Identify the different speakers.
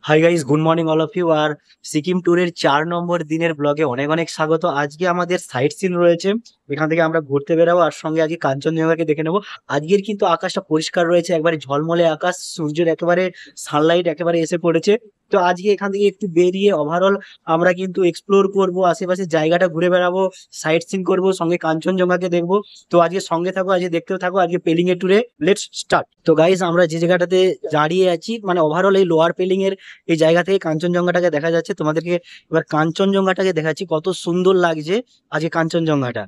Speaker 1: High guys, good morning all of you. আর সিকিম ট্যুরের 4 নম্বর দিনের ব্লগে অনেক অনেক স্বাগত। আজকে আমাদের সাইট সিন রয়েছে, এখান থেকে আমরা ঘুরতে বেরাবো আর সঙ্গে আজকে কাঞ্চনজঙ্ঘাকে দেখে নেবো। আজকের কিন্তু আকাশটা পরিষ্কার রয়েছে, একবারে ঝলমলে আকাশ, সূর্যের একেবারে সানলাইট একেবারে এসে পড়েছে। তো আজকে এখান থেকে একটু বেরিয়ে ওভারঅল আমরা কিন্তু এক্সপ্লোর করব, আশেপাশে জায়গাটা ঘুরে বেড়াবো, সাইট সিন করবো, সঙ্গে কাঞ্চনজঙ্ঘাকে দেখবো। তো আজকে সঙ্গে থাকো, আজকে দেখতেও থাকো আজকে পেলিং এর ট্যুরে। Let's start. তো গাইস, আমরা যে জায়গাটাতে দাঁড়িয়ে আছি মানে ওভারঅল এই লোয়ার পেলিং এর এই জায়গা থেকে কাঞ্চনজঙ্ঘাটাকে দেখা যাচ্ছে তোমাদেরকে। এবার কাঞ্চনজঙ্ঘাটাকে দেখাচ্ছি, কত সুন্দর লাগছে আজকে কাঞ্চনজঙ্ঘাটা।